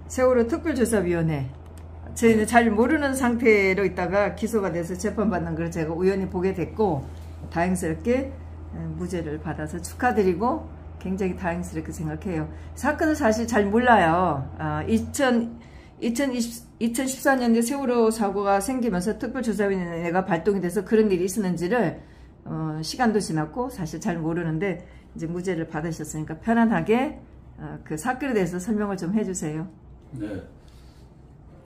세월호 특별조사위원회 저희는 잘 모르는 상태로 있다가 기소가 돼서 재판받는 걸 제가 우연히 보게 됐고 다행스럽게 무죄를 받아서 축하드리고 굉장히 다행스럽게 생각해요. 사건은 사실 잘 몰라요. 2014년에 세월호 사고가 생기면서 특별조사위원회가 발동이 돼서 그런 일이 있었는지를 시간도 지났고 사실 잘 모르는데 이제 무죄를 받으셨으니까 편안하게 그 사건에 대해서 설명을 좀 해주세요. 네,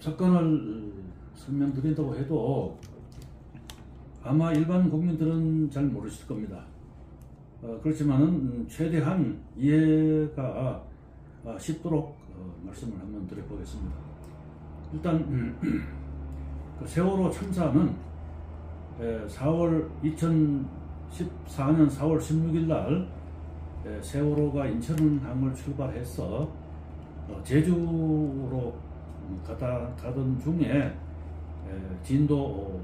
사건을 설명드린다고 해도 아마 일반 국민들은 잘 모르실 겁니다. 그렇지만은 최대한 이해가 쉽도록 말씀을 한번 드려보겠습니다. 일단 그 세월호 참사는 2014년 4월 16일 날 세월호가 인천항을 출발해서 제주로 가던 중에 진도를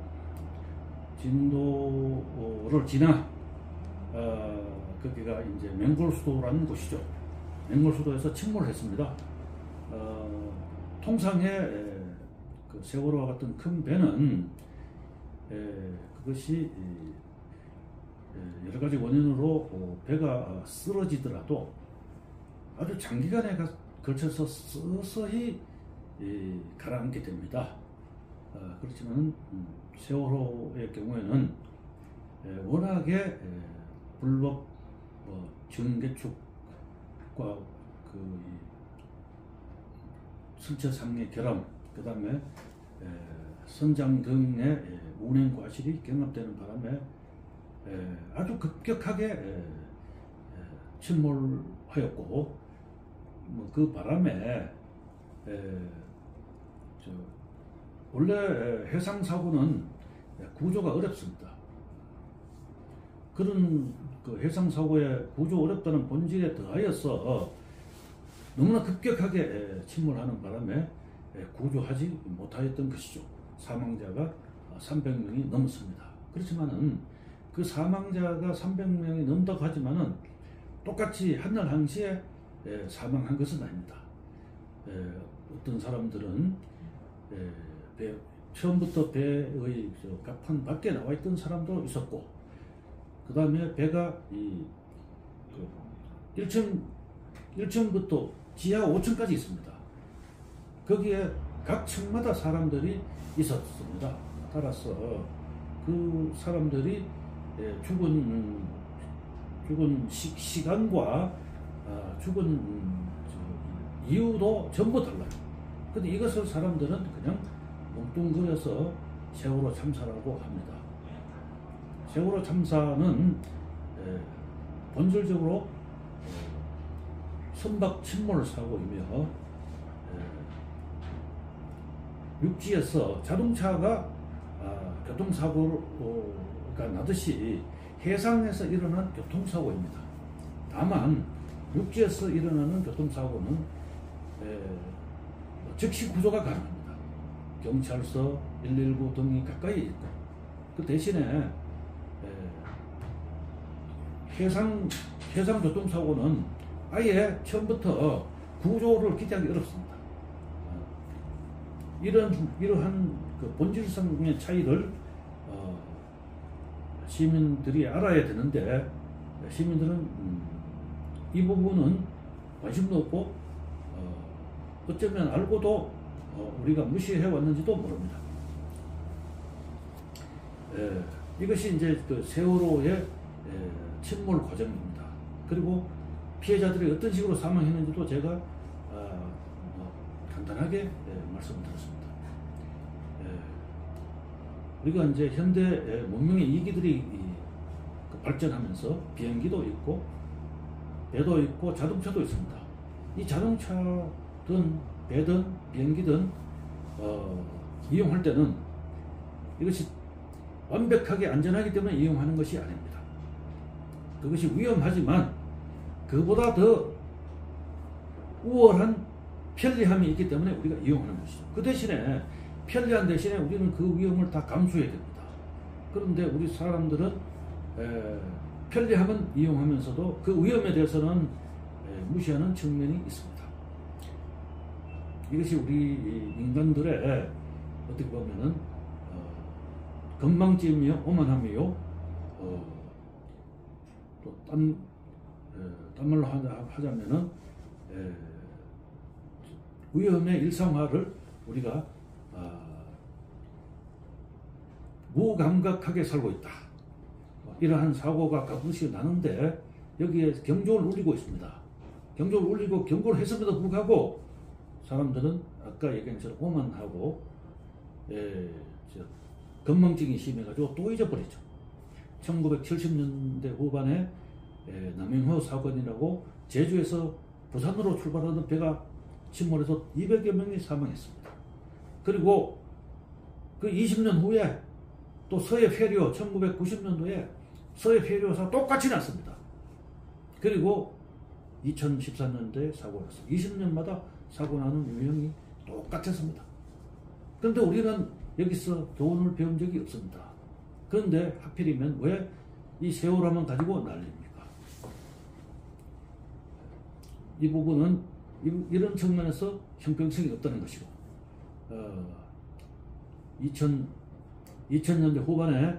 지나 거기가 이제 맹골수도라는 곳이죠. 맹골수도에서 침몰했습니다. 통상의 그 세월호와 같은 큰 배는 그것이 여러 가지 원인으로 배가 쓰러지더라도 아주 장기간에 걸쳐서 서서히 가라앉게 됩니다. 그렇지만 세월호의 경우에는 워낙에 불법 증개축과 그 선체상의 결함, 그 다음에 선장 등의 운행 과실이 경합되는 바람에 아주 급격하게 침몰하였고, 그 바람에 원래 해상 사고는 구조가 어렵습니다. 그런 그 해상 사고의 구조 어렵다는 본질에 더하여서 너무나 급격하게 침몰하는 바람에 구조하지 못하였던 것이죠. 사망자가 300명이 넘었습니다. 그렇지만은 그 사망자가 300명이 넘다고 하지만은 똑같이 한날 한시에 사망한 것은 아닙니다. 어떤 사람들은 처음부터 배의 갑판 밖에 나와 있던 사람도 있었고, 그 다음에 배가 1층부터 지하 5층까지 있습니다. 거기에 각 층마다 사람들이 있었습니다. 따라서 그 사람들이 죽은 시간과 죽은 이유도 전부 달라요. 근데 이것을 사람들은 그냥 뭉뚱그려서 세월호 참사라고 합니다. 세월호 참사는 본질적으로 선박 침몰 사고이며 육지에서 자동차가 교통사고가 나듯이 해상에서 일어난 교통사고입니다. 다만 육지에서 일어나는 교통사고는 즉시 구조가 가능합니다. 경찰서, 119 등이 가까이 있고, 그 대신에 해상 교통사고는 아예 처음부터 구조를 기대하기 어렵습니다. 이러한 그 본질성의 차이를 시민들이 알아야 되는데, 시민들은 이 부분은 관심도 없고 어쩌면 알고도 우리가 무시해 왔는지도 모릅니다. 이것이 이제 그 세월호의 침몰 과정입니다. 그리고 피해자들이 어떤 식으로 사망했는지도 제가 간단하게 말씀을 드렸습니다. 우리가 이제 현대 문명의 이기들이 발전하면서 비행기도 있고 배도 있고 자동차도 있습니다. 이 자동차든 배든 비행기든 이용할 때는 이것이 완벽하게 안전하기 때문에 이용하는 것이 아닙니다. 그것이 위험하지만 그보다 더 우월한 편리함이 있기 때문에 우리가 이용하는 것이죠. 그 대신에 편리한 대신에 우리는 그 위험을 다 감수해야 됩니다. 그런데 우리 사람들은 편리함은 이용하면서도 그 위험에 대해서는 무시하는 측면이 있습니다. 이것이 우리 인간들의 어떻게 보면은 건망증이며 오만함이요, 또 딴 말로 하자면은 위험의 일상화를 우리가 무감각하게 살고 있다. 이러한 사고가 가끔씩 나는데 여기에 경종을 울리고 있습니다. 경종을 울리고 경고를 했음에도 불구하고 사람들은 아까 얘기한 것처럼 오만하고 건망증이 심해가지고 또 잊어버리죠. 1970년대 후반에 남영호 사건이라고 제주에서 부산으로 출발하는 배가 침몰해서 200여 명이 사망했습니다. 그리고 그 20년 후에 또 서해 폐료, 1990년도에 서해 폐료사 똑같이 났습니다. 그리고 2014년도에 사고가 났습니다. 20년마다 사고 나는 유형이 똑같았습니다. 그런데 우리는 여기서 교훈을 배운 적이 없습니다. 그런데 하필이면 왜 이 세월호만 가지고 난립니까? 이 부분은 이런 측면에서 형평성이 없다는 것이고, 2000년대 후반에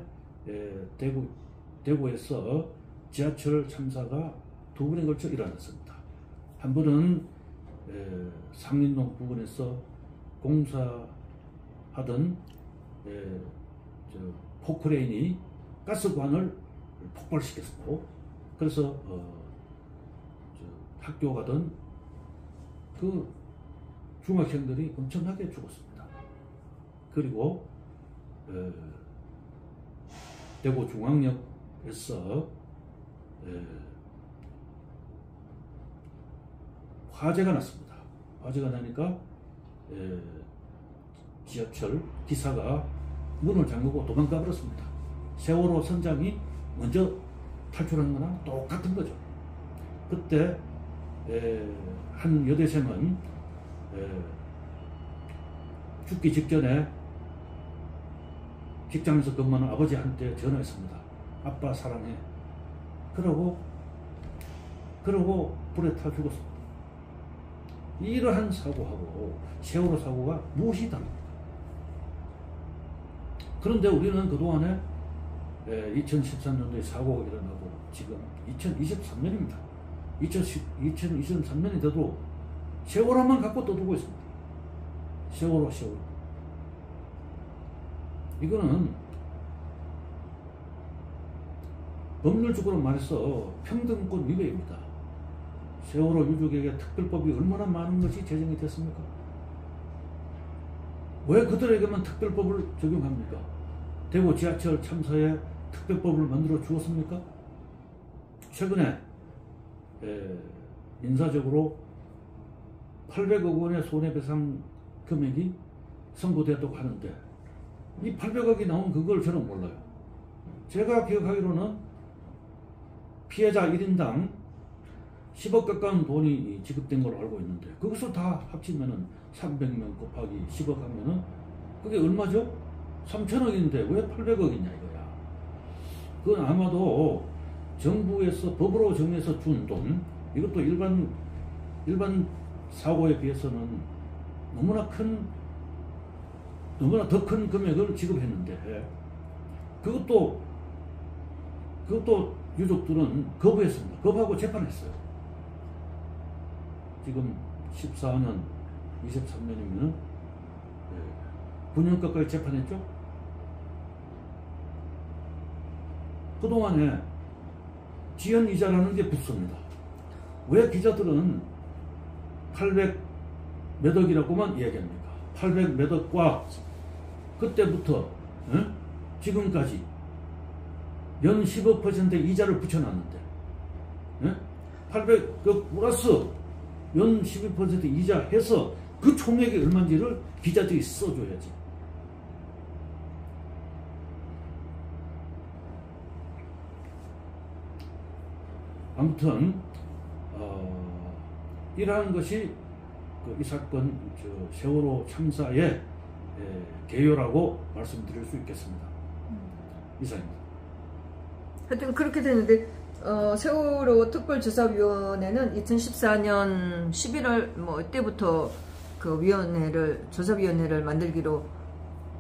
대구에서 지하철 참사가 두 번에 걸쳐 일어났습니다. 한 번은 상린동 부근에서 공사하던 포크레인이 가스관을 폭발시켰고, 그래서 학교 가던 그 중학생들이 엄청나게 죽었습니다. 그리고 대구 중앙역에서 화재가 났습니다. 화재가 나니까 지하철 기사가 문을 잠그고 도망가 버렸습니다. 세월호 선장이 먼저 탈출한 거나 똑같은 거죠. 그때 한 여대생은 죽기 직전에 직장에서 근무하는 아버지한테 전화했습니다. 아빠 사랑해. 그러고 불에 타 죽었습니다. 이러한 사고하고 세월호 사고가 무엇이 다릅니까? 그런데 우리는 그동안에 2013년도에 사고가 일어나고 지금 2023년입니다. 2023년이 돼도 세월호만 갖고 떠들고 있습니다. 세월호. 이거는 법률적으로 말해서 평등권 위배입니다. 세월호 유족에게 특별법이 얼마나 많은 것이 제정이 됐습니까? 왜 그들에게만 특별법을 적용합니까? 대구 지하철 참사에 특별법을 만들어 주었습니까? 최근에 민사적으로 800억 원의 손해배상 금액이 선고되었다고 하는데 이 800억이 나온 그걸 저는 몰라요. 제가 기억하기로는 피해자 1인당 10억 가까운 돈이 지급된 걸로 알고 있는데 그것을 다 합치면은 300명 곱하기 10억 하면은 그게 얼마죠? 3천억인데 왜 800억이냐 이거야. 그건 아마도 정부에서 법으로 정해서 준 돈, 이것도 일반 사고에 비해서는 너무나 더 큰 금액을 지급했는데 그것도 유족들은 거부했습니다. 거부하고 재판했어요. 지금 14년, 23년이면 9년 가까이 재판했죠. 그동안에 지연이자라는 게 붙습니다. 왜 기자들은 800 몇 억이라고만 이야기합니까? 800 몇 억과 그때부터 지금까지 연 15% 이자를 붙여놨는데 800억 플러스 연 12% 이자 해서 그 총액이 얼마인지를 기자들이 써줘야지. 아무튼 이러한 것이 이 사건 세월호 참사의 개요라고 말씀드릴 수 있겠습니다. 이상입니다. 하여튼 그렇게 됐는데 세월호 특별조사위원회는 2014년 11월 때부터 그 조사위원회를 만들기로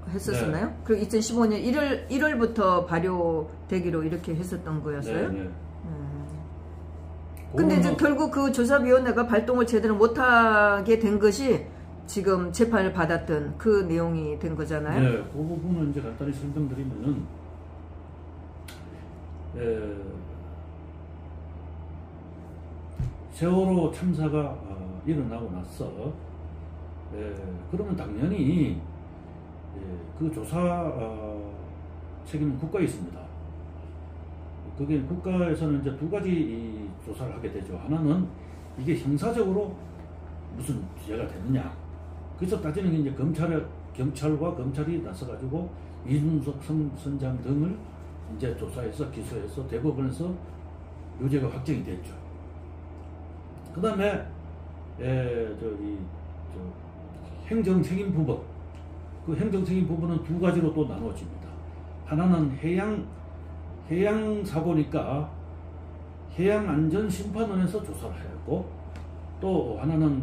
했었었나요? 네. 그리고 2015년 1월부터 발효되기로 이렇게 했었던 거였어요? 네, 네. 근데 이제 결국 그 조사위원회가 발동을 제대로 못하게 된 것이 지금 재판을 받았던 그 내용이 된 거잖아요? 네, 그 부분은 이제 간단히 설명드리면은, 세월호 참사가 일어나고 나서, 그러면 당연히 그 조사 책임은 국가에 있습니다. 그게 국가에서는 이제 두 가지 조사를 하게 되죠. 하나는 이게 형사적으로 무슨 죄가 되느냐. 그래서 따지는 게 이제 경찰과 검찰이 나서가지고 이준석 선장 등을 이제 조사해서 기소해서 대법원에서 유죄가 확정이 됐죠. 그 다음에 행정책임 부분. 그 행정책임 부분은 두 가지로 또 나눠집니다. 하나는 해양 사고니까 해양안전심판원에서 조사를 하였고, 또 하나는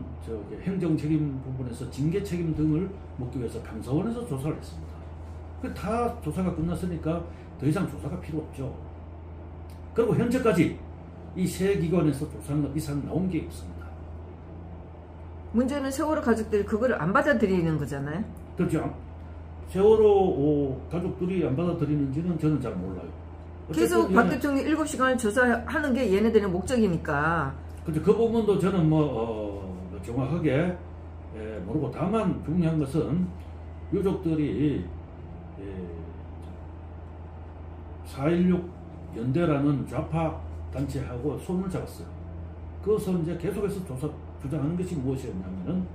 행정책임 부분에서 징계책임 등을 묻기 위해서 감사원에서 조사를 했습니다. 다 조사가 끝났으니까 더 이상 조사가 필요 없죠. 그리고 현재까지 이 세 기관에서 조사는 이상 나온 게 없습니다. 문제는 세월호 가족들이 그걸 안 받아들이는 거잖아요. 그렇죠. 세월호 가족들이 안 받아들이는지는 저는 잘 몰라요. 계속 박 대통령이 7시간을 조사하는 게 얘네들의 목적이니까. 근데 그 부분도 저는 정확하게 모르고, 다만 중요한 것은 유족들이 4.16 연대라는 좌파 단체하고 손을 잡았어요. 그것을 이제 계속해서 주장하는 것이 무엇이었냐면은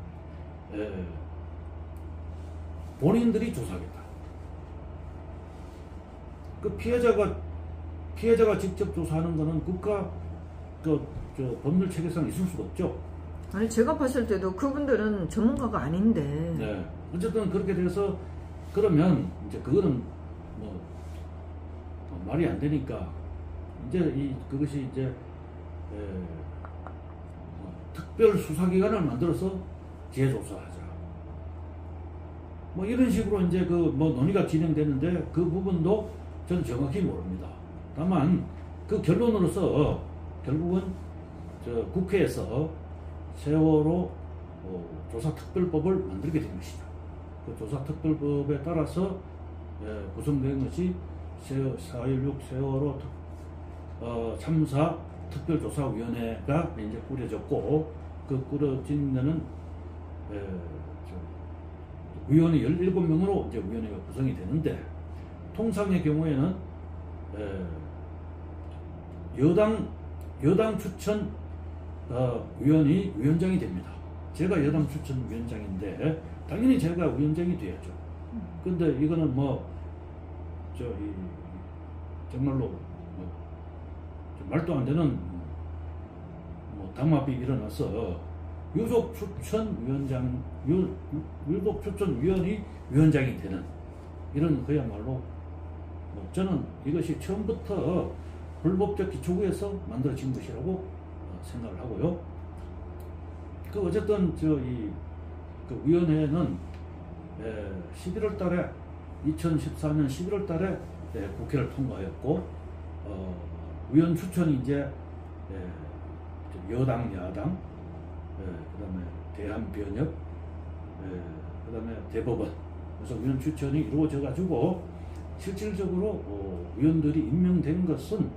본인들이 조사하겠다. 그 피해자가 직접 조사하는 거는 국가 법률 체계상 있을 수가 없죠. 아니, 제가 봤을 때도 그분들은 전문가가 아닌데. 네. 어쨌든 그렇게 돼서, 그러면 이제 그거는 말이 안 되니까 이제 그것이 이제 특별 수사기관을 만들어서 재조사하자. 이런 식으로 이제 논의가 진행되는데, 그 부분도 저는 정확히 모릅니다. 다만 그 결론으로서 결국은 국회에서 세월호 조사특별법을 만들게 된 것이죠. 그 조사특별법에 따라서 구성된 것이 4.16 세월호 참사 특별조사위원회가 이제 꾸려졌고, 그 꾸려진 데는 위원회 17명으로 이제 위원회가 구성이 되는데, 통상의 경우에는 여당 추천 위원이 위원장이 됩니다. 제가 여당 추천 위원장인데 당연히 제가 위원장이 돼야죠. 근데 이거는 정말로 말도 안 되는 당합이 일어나서 유족 추천 위원이 위원장이 되는, 이런 그야말로 저는 이것이 처음부터 불법적 기초구에서 만들어진 것이라고 생각을 하고요. 어쨌든 그 위원회는 11월 달에 2014년 11월 달에 국회를 통과하였고, 위원 추천이 이제 여당, 야당, 그다음에 대한변협, 그다음에 대법원, 그래서 위원 추천이 이루어져 가지고 실질적으로 위원들이 임명된 것은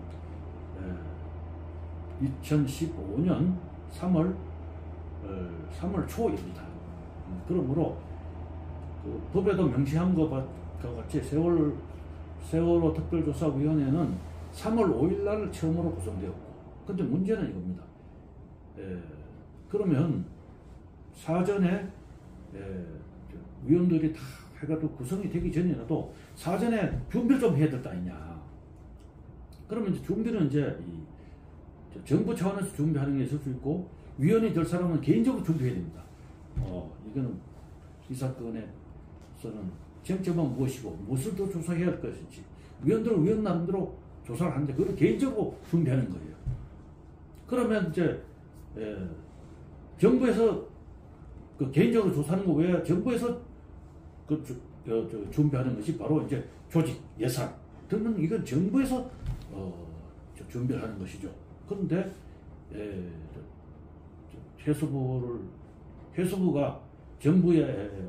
2015년 3월 초입니다. 그러므로 그 법에도 명시한 것과 같이 세월호 특별조사위원회는 3월 5일 날 처음으로 구성되었고, 근데 문제는 이겁니다. 그러면 사전에 위원들이 다 해가지고 구성이 되기 전이라도 사전에 준비를 좀 해야 될 거 아니냐. 그러면 이제 준비는 이제 정부 차원에서 준비하는 게 있을 수 있고, 위원이 될 사람은 개인적으로 준비해야 됩니다. 이거는 이 사건에서는 쟁점은 무엇이고 무엇을 더 조사해야 할 것인지, 위원들은 위원 나름대로 조사를 하는데 그걸 개인적으로 준비하는 거예요. 그러면 이제 정부에서 그 개인적으로 조사하는 거 외에 정부에서 준비하는 것이 바로 이제 조직 예산 등은 이건 정부에서 준비를 하는 것이죠. 그런데 해수부가 정부의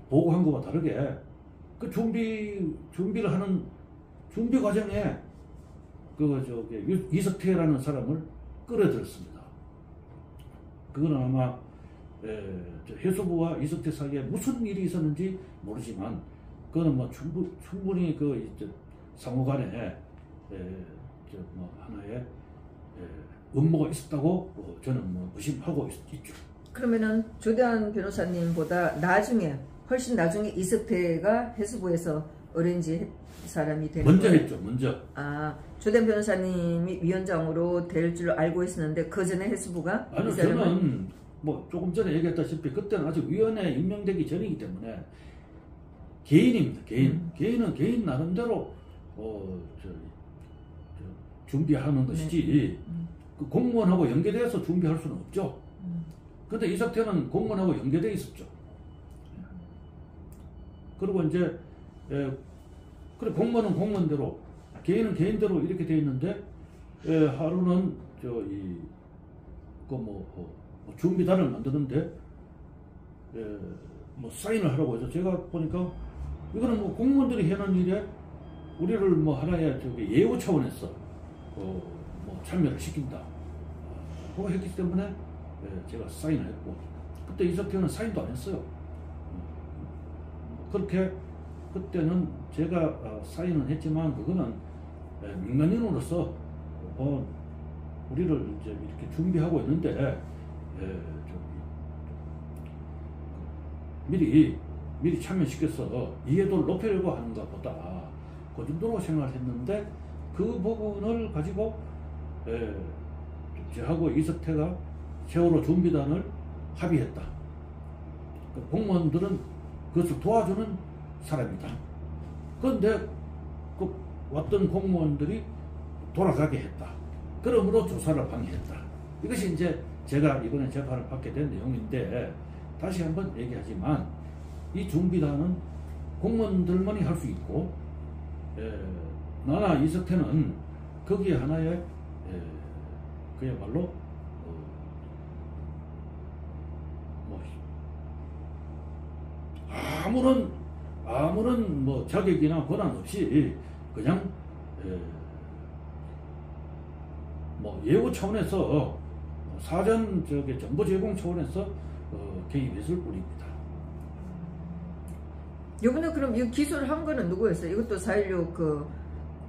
보고한 것과 다르게 그 준비를 하는 준비 과정에 이석태라는 사람을 끌어들였습니다. 그건 아마 해수부와 이석태 사이에 무슨 일이 있었는지 모르지만 그거는 뭐 충분히 상호간에 하나의 음모가 있었다고 저는 의심하고 있죠. 그러면은 조대한 변호사님보다 훨씬 나중에 이석태가 해수부에서 어레인지 사람이 되는 먼저 거예요? 했죠. 먼저. 조대한 변호사님이 위원장으로 될 줄 알고 있었는데 그 전에 해수부가? 아니요, 저는 조금 전에 얘기했다시피 그때는 아직 위원회에 임명되기 전이기 때문에 개인입니다. 개인은 개인 나름대로 준비하는 것이지 그 공무원하고 연계돼서 준비할 수는 없죠. 근데 이석태는 공무원하고 연계돼 있었죠. 그리고 이제 그래 공무원은 공무원대로 개인은 개인대로 이렇게 돼 있는데 하루는 준비단을 만드는데 사인을 하라고 해서 제가 보니까 이거는 공무원들이 해놓은 일에 우리를 하나의 예우 차원에서 참여를 시킨다. 그거 했기 때문에 제가 사인을 했고 그때 이석태는 사인도 안 했어요. 그렇게 그때는 제가 사인은 했지만 그거는 민간인으로서 우리를 이제 이렇게 준비하고 있는데 미리 참여시켜서 이해도를 높이려고 하는 것보다 그 정도로 생각을 했는데 그 부분을 가지고 저하고 이석태가 세월호 준비단을 합의했다. 공무원들은 그것을 도와주는 사람이다. 그런데 왔던 공무원들이 돌아가게 했다. 그러므로 조사를 방해했다. 이것이 이제 제가 이번에 재판을 받게 된 내용인데 다시 한번 얘기하지만 이 준비단은 공무원들만이 할 수 있고 나나 이석태는 거기에 하나의 그야말로 아무런 자격이나 권한 없이 그냥 예우 차원에서 사전 정보 제공 차원에서 개입했을 뿐입니다. 이번에 그럼 이 기소를 한 거는 누구였어요? 이것도 4.16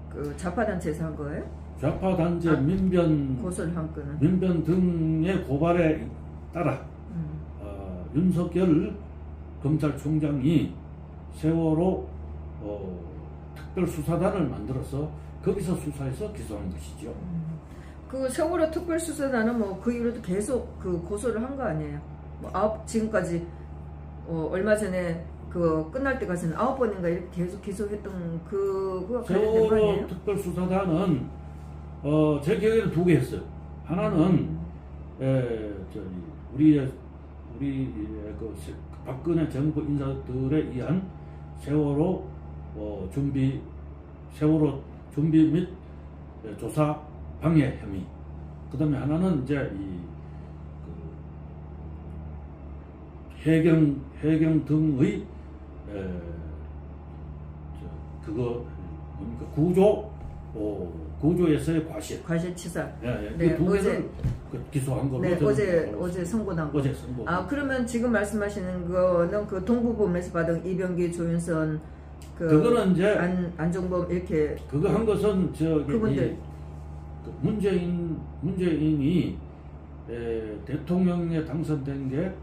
그 좌파단체에서 한 거예요? 좌파단체 고소를 한 거는 민변 등의 고발에 따라 윤석열 검찰총장이 세월호 특별수사단을 만들어서 거기서 수사해서 기소한 것이죠. 그 세월호 특별수사단은 그 이후로도 계속 고소를 한 거 아니에요? 지금까지 얼마 전에 끝날 때까지는 9번인가 이렇게 계속 기소했던 그거가 관련된 거 아니에요? 세월호 특별수사단은 제 기억에는 2개 했어요. 하나는 우리 박근혜 정부 인사들에 의한 세월호 준비 및 조사 방해 혐의. 그다음에 하나는 이제 해경 등의 구조에서의 과실치사. 네, 그 2개를 기소한 걸로. 네, 어제 선고난 거. 어제 선고. 그러면 지금 말씀하시는 거는 그 동부법원에서 받은 이병기, 조윤선, 그거는 이제 안종범 이렇게. 그거 한 것은 그분들. 문재인이 대통령에 당선된 게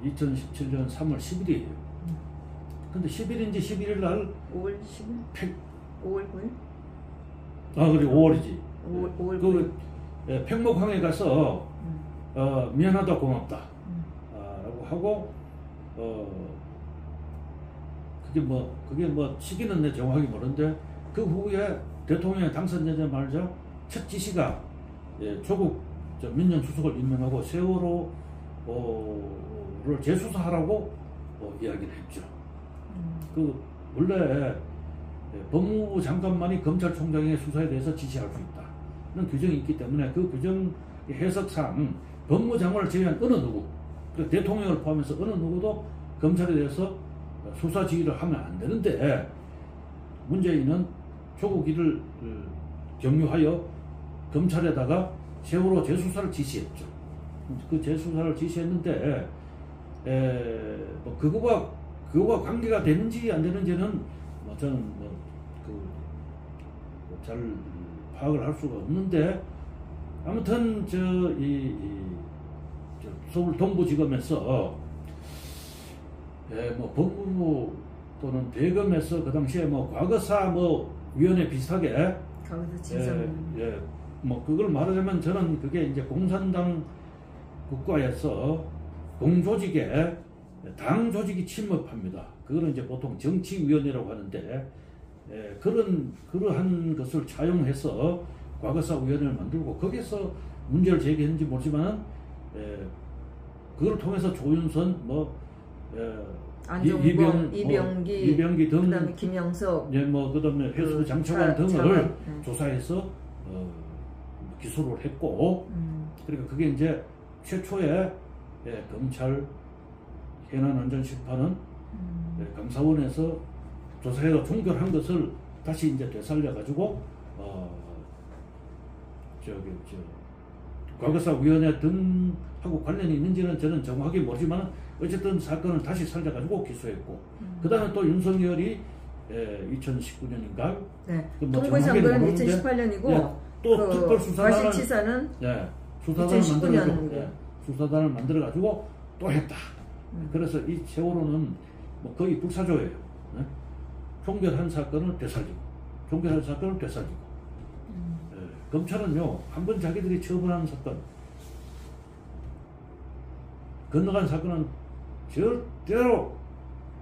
2017년 3월 10일이에요. 근데 10일인지 11일 날 5월 10일? 5월 9일? 그래 5월이지. 5월 9일. 팽목항에 가서 미안하다 고맙다 라고 하고 그게 시기는 내 정확하게 모르는데 그 후에 대통령에 당선되자마자 첫 지시가 조국 민정수석을 임명하고 세월호를 재수사하라고 이야기를 했죠. 그 원래 법무부 장관만이 검찰총장의 수사에 대해서 지시할 수 있다는 규정이 있기 때문에 그 규정 해석상 법무장관을 제외한 어느 누구, 대통령을 포함해서 어느 누구도 검찰에 대해서 수사 지휘를 하면 안 되는데, 문재인은 조국 이를 경유하여 검찰에다가 세월호 재수사를 지시했죠. 그 재수사를 지시했는데 뭐 그거와 관계가 되는지 안 되는지는 뭐 저는 잘 파악을 할 수가 없는데, 아무튼 서울 동부지검에서 뭐 법무부 또는 대검에서 그 당시에 뭐 과거사 위원회 비슷하게 뭐 그걸 말하자면 저는 그게 이제 공산당 국가에서 공조직에 당 조직이 침입합니다. 그거는 이제 보통 정치위원회라고 하는데, 그러한 것을 차용해서 과거사위원회를 만들고 거기서 문제를 제기했는지 모르지만 그걸 통해서 조윤선 안종범, 이병기 등, 그다음에 김영석, 그다음에 회수부 장차관 등을 조사해서 기소를 했고, 그러니까 그게 이제 최초의 검찰 해난안전심판은 감사원에서 조사해서 종결한 것을 다시 이제 되살려가지고 과거사위원회 등하고 관련이 있는지는 저는 정확하게 모르지만 어쨌든 사건을 다시 살려가지고 기소했고, 그 다음에 또 윤석열이 2019년인가? 네. 동부장관은 2018년이고 또 특별수사단을 과실치사는 수사단을 만들어가지고 또 했다. 그래서 이 세월호는 뭐 거의 불사조예요. 네? 종결한 사건을 되살리고, 종결한 사건을 되살리고. 검찰은요, 한번 자기들이 처벌한 사건, 건너간 사건은 절대로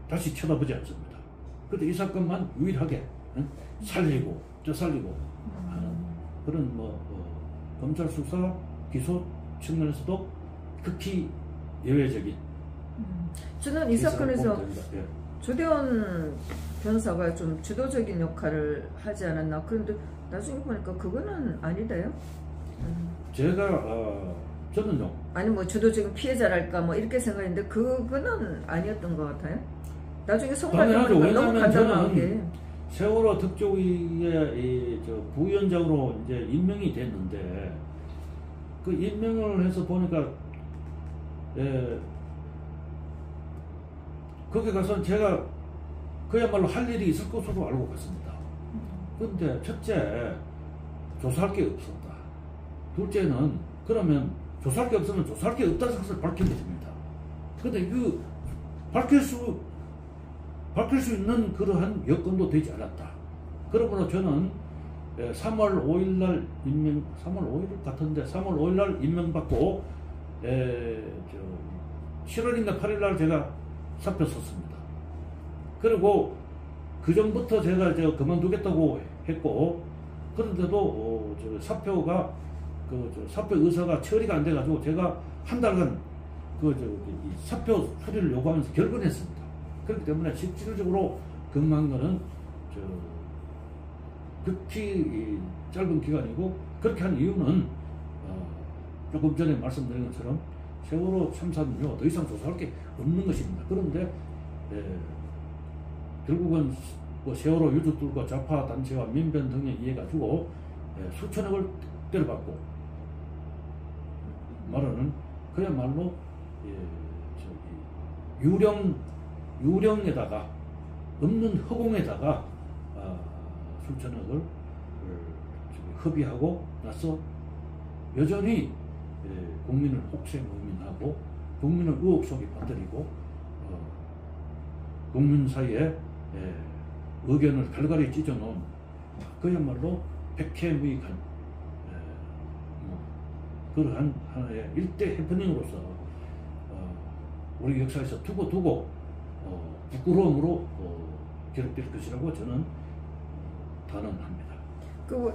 다시 쳐다보지 않습니다. 그런데 이 사건만 유일하게 살리고 되살리고 하는 그런 검찰 수사 기소 측면에서도 극히 예외적인. 저는 이 사건에서 조대원 변호사가 좀 주도적인 역할을 하지 않았나. 그런데 나중에 보니까 그거는 아니래요. 저는요. 아니 뭐 주도적인 피해자랄까 뭐 이렇게 생각했는데 그거는 아니었던 것 같아요. 나중에 송관영은 너무 간단하게. 세월호 특조위의 부위원장으로 이제 임명이 됐는데, 그 임명을 해서 보니까 거기 가서 제가 그야말로 할 일이 있을 것으로 알고 갔습니다. 근데 첫째, 조사할 게 없었다. 둘째는 그러면 조사할 게 없으면 조사할 게 없다는 것을 밝히면 됩니다. 근데 그 밝힐 수 있는 그러한 여건도 되지 않았다. 그러므로 저는 3월 5일 날 3월 5일 같은데 3월 5일 날 임명받고 7월인가 8일 날 제가 사표 썼습니다. 그리고 그 전부터 제가 그만두겠다고 했고, 그런데도 사표가 사표 의사가 처리가 안 돼가지고 제가 한 달간 사표 수리를 요구하면서 결근했습니다. 그렇기 때문에 실질적으로 근무한 거는 극히 짧은 기간이고, 그렇게 한 이유는 조금 전에 말씀드린 것처럼 세월호 참사는요 더 이상 조사할 게 없는 것입니다. 그런데 결국은 세월호 유족들과 좌파 단체와 민변 등에 의해 가지고 수천억을 때려받고 말하는 그야말로 유령에다가 없는 허공에다가 수천억을 허비하고 나서 여전히 국민을 혹세무민하고 국민을 의혹 속에 빠뜨리고 국민 사이에 의견을 갈갈이 찢어놓은 그야말로 백해무익한 그러한 하나의 일대 해프닝으로서 우리 역사에서 두고 부끄러움으로 기록될 것이라고 저는 단언합니다. 그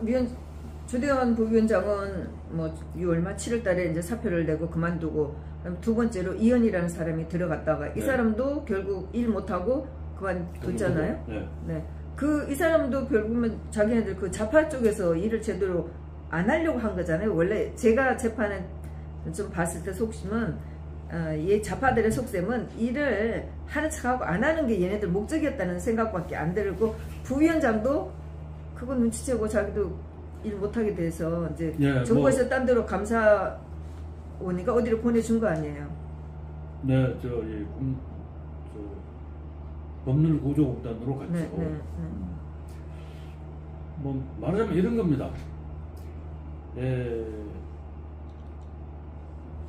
조대원 부위원장은 뭐 6월 말 7월 달에 이제 사표를 내고 그만두고, 두 번째로 이현이라는 사람이 들어갔다가 이 사람도 결국 일 못하고 그만뒀잖아요. 네. 이 사람도 결국은 자기네들 그 좌파 쪽에서 일을 제대로 안 하려고 한 거잖아요. 원래 제가 재판을 좀 봤을 때 속심은 이 좌파들의 속셈은 일을 하는 척하고 안 하는 게 얘네들 목적이었다는 생각밖에 안 들고, 부위원장도 그거 눈치채고 자기도 일 못하게 돼서 이제 정부에서 딴 데로 감사 오니까 어디로 보내준 거 아니에요? 네, 법률구조공단으로 갔죠. 뭐 말하자면 이런 겁니다.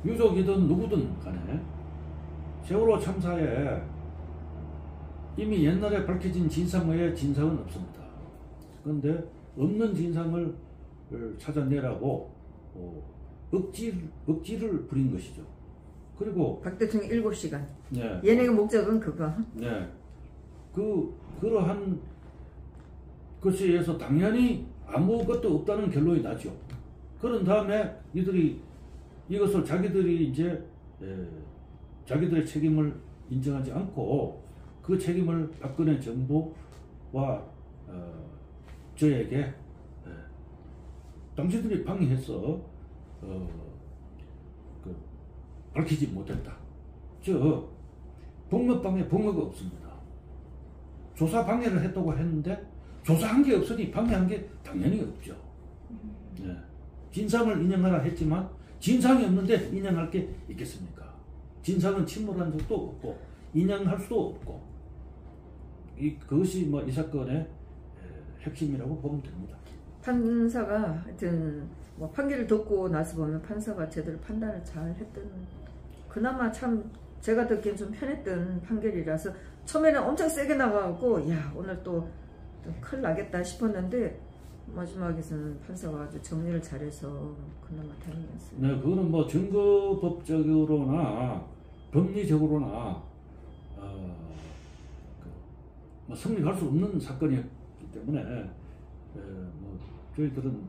유족이든 누구든 간에 세월호 참사에 이미 옛날에 밝혀진 진상 외에 진상은 없습니다. 그런데 없는 진상을 찾아내라고 억지를 부린 것이죠. 그리고 박 대통령 7시간. 네. 얘네가 목적은 그거. 네. 그러한 것에 의해서 당연히 아무것도 없다는 결론이 나죠. 그런 다음에 이것을 자기들이 이제 자기들의 책임을 인정하지 않고 그 책임을 박근혜 정부와 저에게 당신들이 방해해서 밝히지 못했다. 폭력방해 방해가 없습니다. 조사 방해를 했다고 했는데 조사한 게 없으니 방해한 게 당연히 없죠. 네. 진상을 인정하라 했지만 진상이 없는데 인정할 게 있겠습니까? 진상은 침몰한 적도 없고 인정할 수도 없고 그것이 이 사건의 핵심이라고 보면 됩니다. 판사가 하여튼 판결을 듣고 나서 보면 판사가 제대로 판단을 잘 했던, 그나마 참 제가 듣기엔 좀 편했던 판결이라서 처음에는 엄청 세게 나가고 오늘 또 큰일 나겠다 싶었는데 마지막에서는 판사가 아주 정리를 잘해서 그나마 다행이었어요. 네, 그거는 증거법적으로나 법리적으로나 성립할 수 없는 사건이었기 때문에 저희들은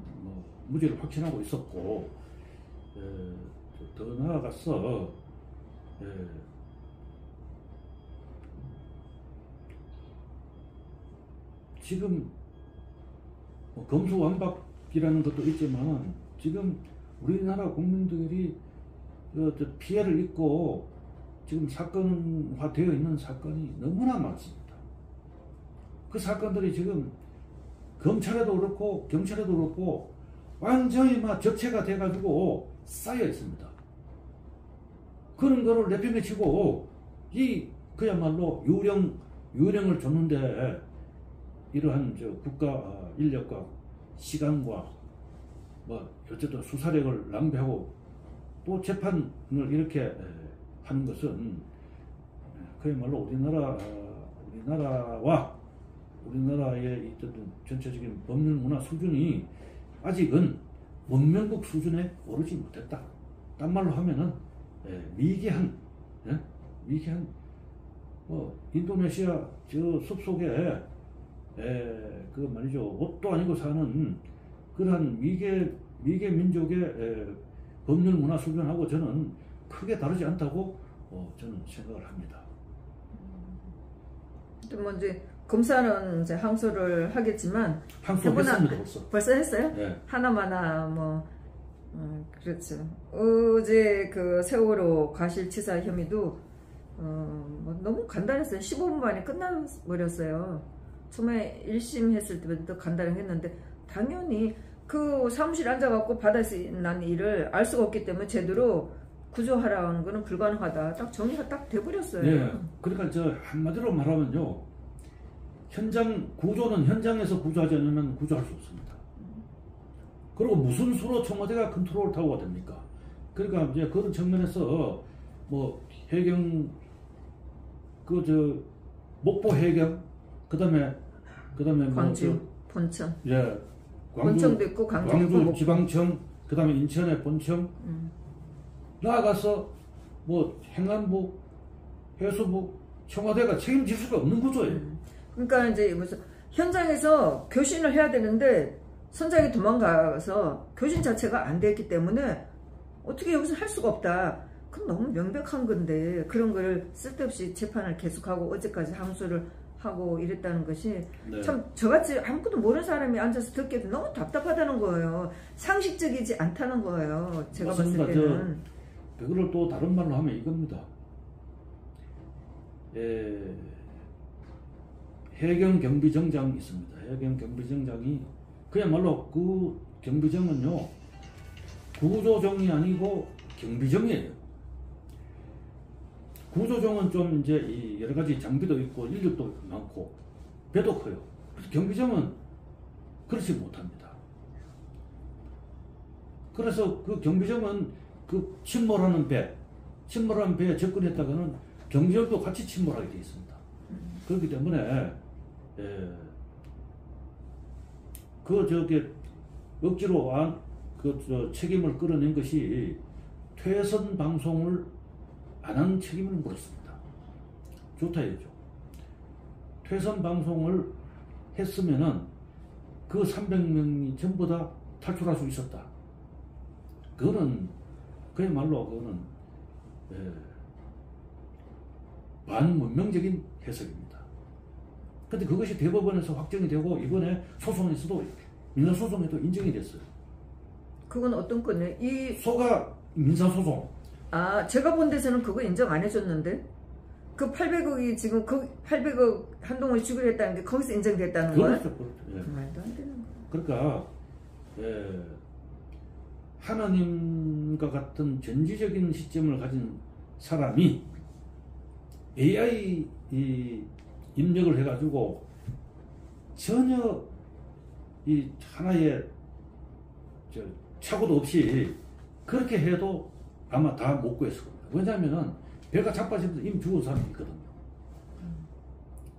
무죄를 확신하고 있었고, 더 나아가서 지금 검수완박이라는 것도 있지만 지금 우리나라 국민들이 피해를 입고 지금 사건화되어 있는 사건이 너무나 많습니다. 그 사건들이 지금 검찰에도 그렇고 경찰에도 그렇고 완전히 적체가 돼가지고 쌓여 있습니다. 그런 거를 내팽개치고 그야말로 유령을 줬는데 이러한 국가 인력과 시간과 어쨌든 수사력을 낭비하고 또 재판을 이렇게 하는 것은 그야말로 우리나라의 전체적인 법률 문화 수준이 아직은 문명국 수준에 오르지 못했다. 딴 말로 하면은 미개한 인도네시아 숲속에 말이죠, 옷도 아니고 사는 그러한 미개 민족의 법률 문화 수준하고 저는 크게 다르지 않다고 저는 생각을 합니다. 이제 검사는 이제 항소를 하겠지만 항소했습니다. 벌써 했어요? 네. 하나마나 그렇죠. 어제 그 세월호 과실치사 혐의도 너무 간단했어요. 15분 만에 끝나버렸어요. 처음에 1심 했을 때부터 간단하게 했는데 당연히 그 사무실에 앉아갖고 바다에서 난 일을 알 수가 없기 때문에 제대로 구조하라는 거는 불가능하다. 딱 정리가 딱 돼버렸어요. 네. 그러니까 한마디로 말하면요, 구조는 현장에서 구조하지 않으면 구조할 수 없습니다. 그리고 무슨 수로 청와대가 컨트롤 타워가 됩니까? 그러니까 이제 그런 측면에서 해경 목포 해경 그다음에 광주 본청, 광주도 있고 광주 지방청, 그다음에 인천의 본청, 나아가서 행안부, 해수부, 청와대가 책임질 수가 없는 구조예요. 그러니까 이제 현장에서 교신을 해야 되는데 선장이 도망가서 교신 자체가 안 됐기 때문에 어떻게 여기서 할 수가 없다. 그럼 너무 명백한 건데 그런 걸 쓸데없이 재판을 계속하고 어제까지 항소를 하고 이랬다는 것이 네. 참 저같이 아무것도 모르는 사람이 앉아서 듣기에도 너무 답답하다는 거예요. 상식적이지 않다는 거예요. 제가 맞습니다. 봤을 때는. 그거를 또 다른 말로 하면 이겁니다. 해경 경비정장이 있습니다. 해경 경비정장이 그야말로 그 경비정은요 구조정이 아니고 경비정이에요. 구조정은 좀 이제 이 여러 가지 장비도 있고 인력도 많고 배도 커요. 그래서 경비정은 그렇지 못합니다. 그래서 그 경비정은 그 침몰하는 배에 접근했다가는 경비정도 같이 침몰하게 되어 있습니다. 그렇기 때문에 억지로 책임을 끌어낸 것이 퇴선 방송을 안 한 책임을 물었습니다. 좋다 이거죠. 퇴선 방송을 했으면은 그 300명이 전부 다 탈출할 수 있었다. 그거는 그야말로 그거는 반문명적인 해석입니다. 근데 그것이 대법원에서 확정이 되고 이번에 소송에서도 민사소송에도 인정이 됐어요. 그건 어떤 건데? 소가 민사소송. 아, 제가 본 데서는 그거 인정 안 해줬는데? 그 800억이 지금 그 800억 한동훈이 주기로 했다는 게 거기서 인정됐다는 거야? 그렇죠. 예. 말도 안 되는 거야. 그러니까 하나님과 같은 전지적인 시점을 가진 사람이 AI 입력을 해가지고 전혀 이 하나의 착오도 없이 그렇게 해도 아마 다 못 구했을 겁니다. 왜냐하면 배가 자빠지면서 이미 죽은 사람이 있거든요.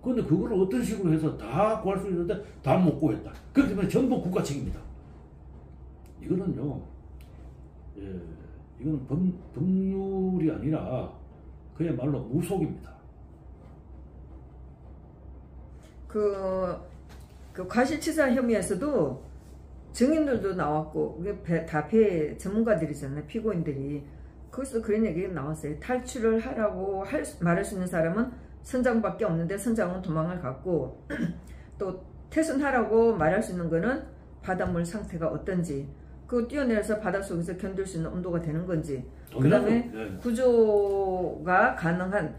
그런데 그거를 어떤 식으로 해서 다 구할 수 있는데 다 못 구했다. 그렇기 때문에 전부 국가 책임이다. 이거는요, 이거는 법률이 아니라 그야말로 무속입니다. 그 과실치사 혐의에서도 증인들도 나왔고 다 배 전문가들이잖아요. 피고인들이. 거기서 그런 얘기가 나왔어요. 탈출을 하라고 말할 수 있는 사람은 선장밖에 없는데 선장은 도망을 갔고 또 퇴선하라고 말할 수 있는 거는 바닷물 상태가 어떤지 그 뛰어내려서 바닷속에서 견딜 수 있는 온도가 되는 건지 그 다음에 구조가 가능한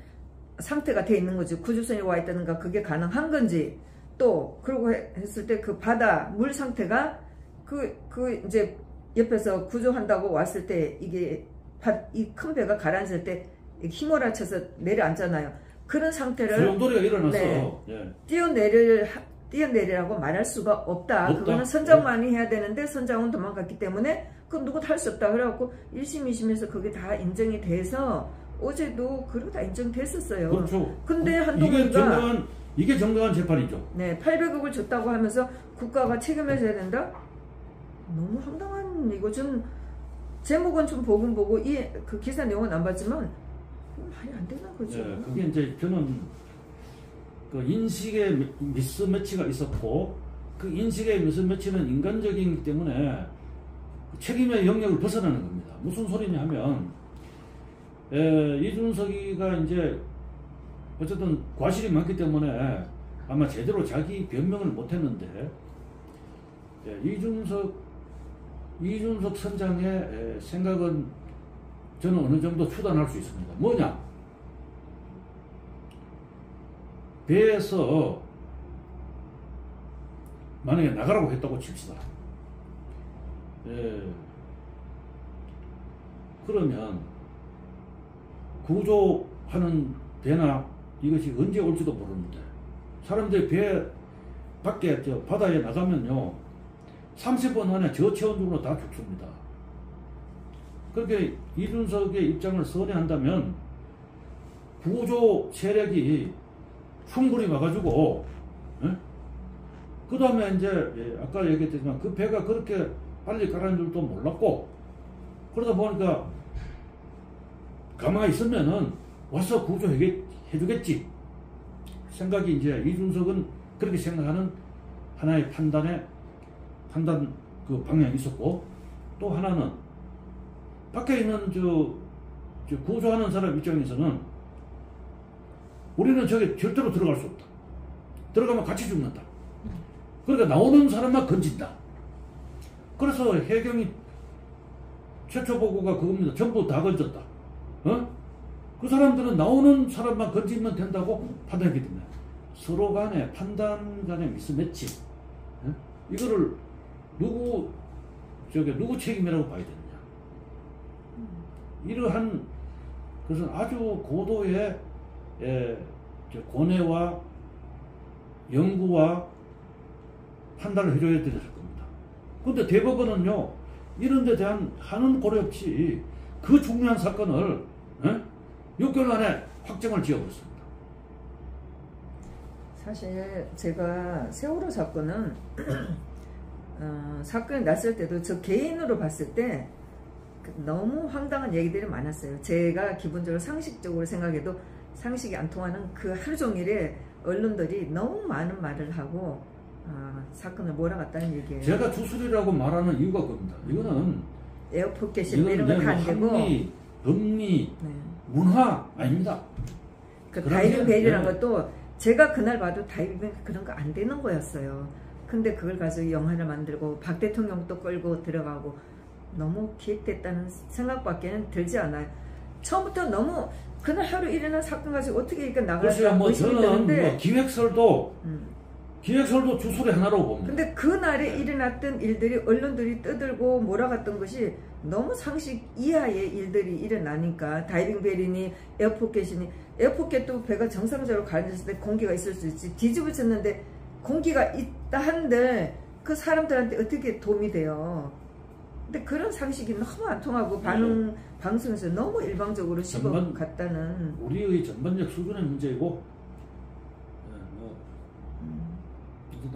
상태가 돼 있는 거지 구조선이 와 있다든가 그게 가능한 건지 또 그러고 했을 때 그 바다 물 상태가 그 이제 옆에서 구조한다고 왔을 때 이게 이 큰 배가 가라앉을 때 휘몰아쳐서 내려앉잖아요. 그런 상태를 소용돌이가 일어나서 네, 뛰어내리라고 말할 수가 없다. 그거는 선장만이 해야 되는데 선장은 도망갔기 때문에 그건 누구도 할 수 없다. 그래갖고 1심, 2심에서 그게 다 인정이 돼서 어제도 그러고 다 인정됐었어요. 그렇죠. 근데 한동훈이가 이게 정당한 재판이죠. 네, 800억을 줬다고 하면서 국가가 책임을 져야 된다? 너무 황당한 이거 좀 제목은 좀 보긴 보고 그 기사 내용은 안 봤지만 말이 안 되는 거죠. 네, 그게 이제 저는 그 인식의 미스매치가 있었고 그 인식의 미스매치는 인간적이기 때문에 책임의 영역을 벗어나는 겁니다. 무슨 소리냐 하면 이준석이가 이제 어쨌든 과실이 많기 때문에 아마 제대로 자기 변명을 못했는데 이준석 선장의 생각은 저는 어느 정도 추단할 수 있습니다. 뭐냐? 배에서 만약에 나가라고 했다고 칩시다. 그러면 구조하는 배나 이것이 언제 올지도 모르는데 사람들이 배 밖에 바다에 나가면요 30분 안에 저체온증으로 다 죽습니다. 그렇게 이준석의 입장을 선회한다면 구조 세력이 충분히 와가지고 그 다음에 이제 아까 얘기했지만 그 배가 그렇게 빨리 가라앉을 줄도 몰랐고 그러다 보니까 가만히 있으면은 와서 구조해주겠지 생각이 이제 이준석은 그렇게 생각하는 하나의 판단의 판단 그 방향이 있었고, 또 하나는 밖에 있는 저 구조하는 사람 입장에서는 우리는 저게 절대로 들어갈 수 없다. 들어가면 같이 죽는다. 그러니까 나오는 사람만 건진다. 그래서 해경이 최초 보고가 그겁니다. 전부 다 건졌다. 그 사람들은 나오는 사람만 건지면 된다고 판단했기 때문에 서로 간에 판단 간에 미스매치. 이거를 누구 책임이라고 봐야 되느냐. 이러한 것은 아주 고도의 고뇌와 연구와 판단을 해줘야 되는 겁니다. 그런데 대법원은요, 이런 데 대한 한은 고려 없이 그 중요한 사건을 6개월 안에 확정을 지어버렸습니다. 사실 제가 세월호 사건은 사건이 났을 때도 저 개인으로 봤을 때 너무 황당한 얘기들이 많았어요. 제가 기본적으로 상식적으로 생각해도 상식이 안 통하는 그 하루 종일에 언론들이 너무 많은 말을 하고 사건을 몰아갔다는 얘기예요. 제가 주술이라고 말하는 이유가 그겁니다. 이거는 에어포켓이 이런 거 다 안 되고 합리, 법리, 문화 아닙니다. 그 다이빙 벨이라는 것도 제가 그날 봐도 다이빙 벨 그런 거 안 되는 거였어요. 근데 그걸 가지고 영화를 만들고 박 대통령도 끌고 들어가고 너무 기획됐다는 생각밖에는 들지 않아요. 처음부터 너무 그날 하루 일어난 사건 가지고 어떻게 이렇게 나갈까 의심이 드는데 기획설도 주술의 하나로 봅니다. 근데 그날에 일어났던 일들이 언론들이 떠들고 몰아갔던 것이 너무 상식 이하의 일들이 일어나니까 다이빙 벨이니 에어포켓이니 에어포켓도 배가 정상적으로 가졌을 때 공기가 있을 수 있지 뒤집어졌는데 공기가 있다 한들 그 사람들한테 어떻게 도움이 돼요. 근데 그런 상식이 너무 안 통하고 방송에서 너무 일방적으로 씹어갔다는 우리의 전반적 수준의 문제이고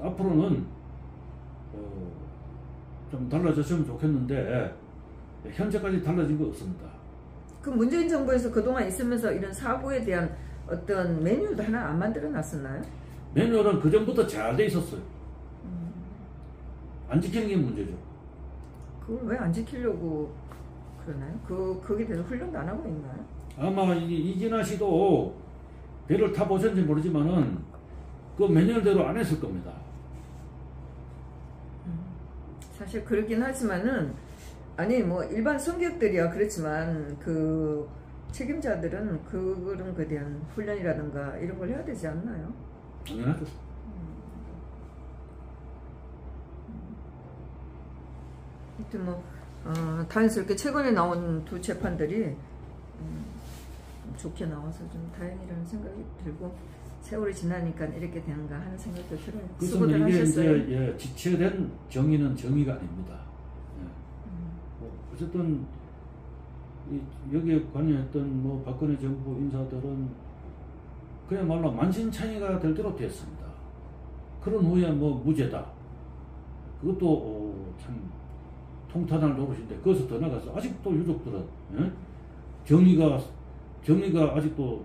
앞으로는 좀 달라졌으면 좋겠는데 현재까지 달라진 거 없습니다. 그 문재인 정부에서 그동안 있으면서 이런 사고에 대한 어떤 매뉴얼도 하나 안 만들어 놨었나요? 매뉴얼은 그 전부터 잘 돼 있었어요. 안 지키는 게 문제죠. 그걸 왜 안 지키려고 그러나요? 거기에 대해서 훈련도 안 하고 있나요? 아마 이진아 씨도 배를 타보셨는지 모르지만은 그 매뉴얼대로 안 했을 겁니다. 사실 그렇긴 하지만은 아니 뭐 일반 승객들이야 그렇지만 그 책임자들은 그런 거에 대한 훈련이라든가 이런 걸 해야 되지 않나요? 당연하죠. 하여튼 뭐 다행스럽게 최근에 나온 두 재판들이 좋게 나와서 좀 다행이라는 생각이 들고 세월이 지나니까 이렇게 되는가 하는 생각도 들어요. 수고들 하셨어요. 이제 지체된 정의는 정의가 아닙니다. 어쨌든 여기에 관여했던 뭐 박근혜 정부 인사들은 그야말로 만신창이가 될 대로 됐습니다. 그런 후에 뭐 무죄다. 그것도 참 통탄할 노릇인데 거기서 더 나가서 아직도 유족들은 정의가 아직도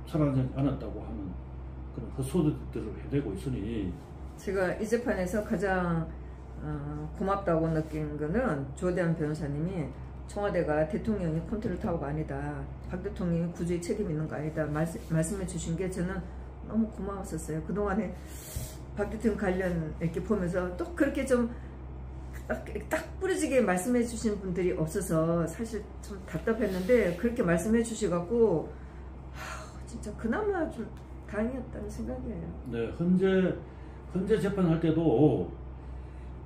살아나지 않았다고 하는 그런 헛소리들을 해대고 있으니 제가 이 재판에서 가장 고맙다고 느낀 거는 조대한 변호사님이 청와대가 대통령이 컨트롤 타워가 아니다. 박 대통령이 구조에 책임 있는 거 아니다. 말씀해 주신 게 저는 너무 고마웠었어요. 그동안에 박 대통령 관련 이렇게 보면서 또 그렇게 좀 딱 부러지게 말씀해 주신 분들이 없어서 사실 좀 답답했는데 그렇게 말씀해 주셔갖고 진짜 그나마 좀 다행이었다는 생각이에요. 네, 현재 재판할 때도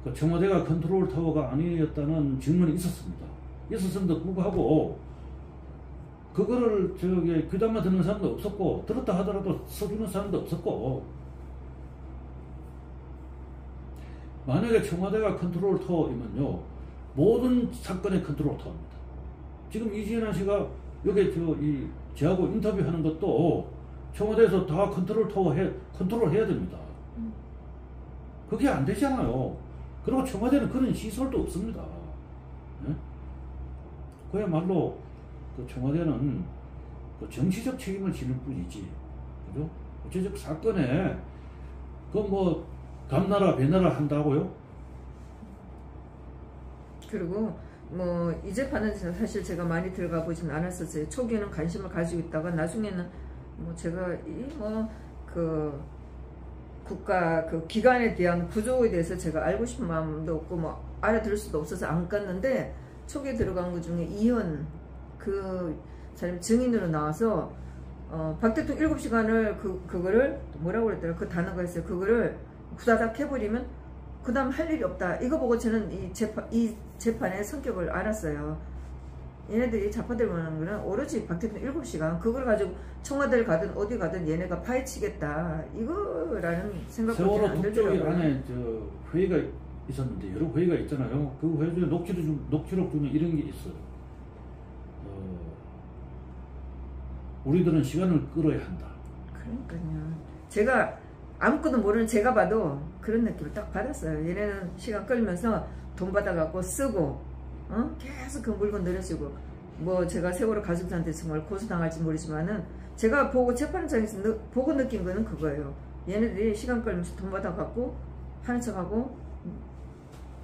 그 청와대가 컨트롤 타워가 아니었다는 증언이 있었습니다. 있었음에도 불구하고 그거를 귀담아 듣는 사람도 없었고 들었다 하더라도 써주는 사람도 없었고 만약에 청와대가 컨트롤 타워이면요 모든 사건의 컨트롤 타워입니다. 지금 이진아 씨가 여기 저하고 인터뷰하는 것도 청와대에서 다 컨트롤 해야 됩니다. 그게 안 되잖아요. 그리고 청와대는 그런 시설도 없습니다. 네? 그야말로 그 청와대는 그 정치적 책임을 지는 뿐이지, 그죠? 구체적 사건에 그 뭐 감나라 배나라 한다고요? 그리고 뭐 이 재판은 사실 제가 많이 들어가 보진 않았었어요. 초기에는 관심을 가지고 있다가 나중에는 뭐 제가 이 뭐 그 국가 그 기관에 대한 구조에 대해서 제가 알고 싶은 마음도 없고 뭐 알아들을 수도 없어서 안 갔는데, 초기에 들어간 것 중에 이현 그 사람 증인으로 나와서 박 대통령 7시간을 그거를 뭐라고 그랬더라, 그 단어가 있어요. 그거를 후다닥 해버리면 그 다음 할 일이 없다. 이거 보고 저는 이 재판의 성격을 알았어요. 얘네들이 자파들 원하는 거는 오로지 박 대통령 7시간 그걸 가지고 청와대를 가든 어디 가든 얘네가 파헤치겠다 이거라는 생각밖에 안 들더라고요. 세월호 안에 저 회의가 있었는데 여러 회의가 있잖아요. 그 회의 중에 녹취록 중에 이런 게 있어요. 우리들은 시간을 끌어야 한다. 그러니까요. 제가 아무것도 모르는 제가 봐도 그런 느낌을 딱 받았어요. 얘네는 시간 끌면서 돈 받아갖고 쓰고 계속 그 물건 늘어지고, 뭐 제가 세월호 가족들한테 정말 고소당할지 모르지만은 제가 보고 재판장에서 보고 느낀 거는 그거예요. 얘네들이 시간 끌면서 돈 받아갖고 하는 척하고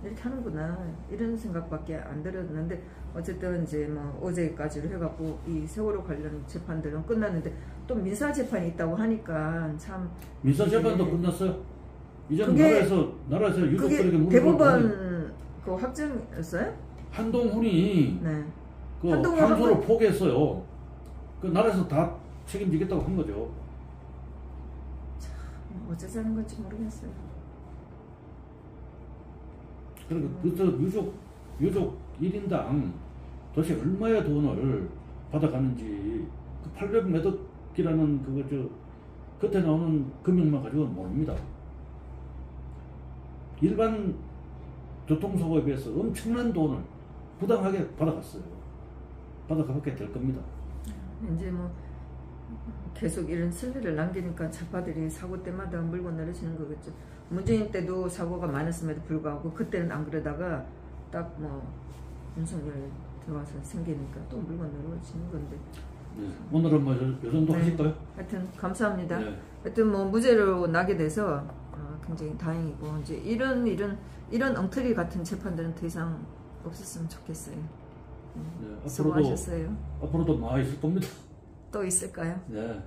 이렇게 하는구나 이런 생각밖에 안 들었는데, 어쨌든 이제 뭐 어제까지로 해갖고 이 세월호 관련 재판들은 끝났는데 또 민사 재판이 있다고 하니까 참. 민사 재판도 끝났어요? 이제 나라에서 유족들에게 그게 대법원 그 확정이었어요? 한동훈이 네. 그 항소를 포기했어요. 그 나라에서 다 책임지겠다고 한 거죠. 참 어쩌자는 건지 모르겠어요. 그러니까 유족 1인당 도대체 얼마의 돈을 받아가는지 그 800몇 억이라는 그거 겉에 나오는 금액만 가지고는 모릅니다. 일반 교통사고에 비해서 엄청난 돈을 부당하게 받아갔어요. 받아가게 될 겁니다. 이제 뭐 계속 이런 선례를 남기니까 좌파들이 사고 때마다 물고 늘어지는 거겠죠. 문재인 때도 사고가 많았음에도 불구하고 그때는 안 그러다가 딱 뭐 윤석열 들어와서 생기니까 또 물고 늘어지는 건데. 네, 오늘은 뭐 요 정도 네. 하실까요? 하여튼 감사합니다. 네. 하여튼 뭐 무죄로 나게 돼서 굉장히 다행이고, 이제 이런 엉터리 같은 재판들은 더 이상 없었으면 좋겠어요. 네, 수고하셨어요. 앞으로도 많이 있을 겁니다. 또 있을까요? 네.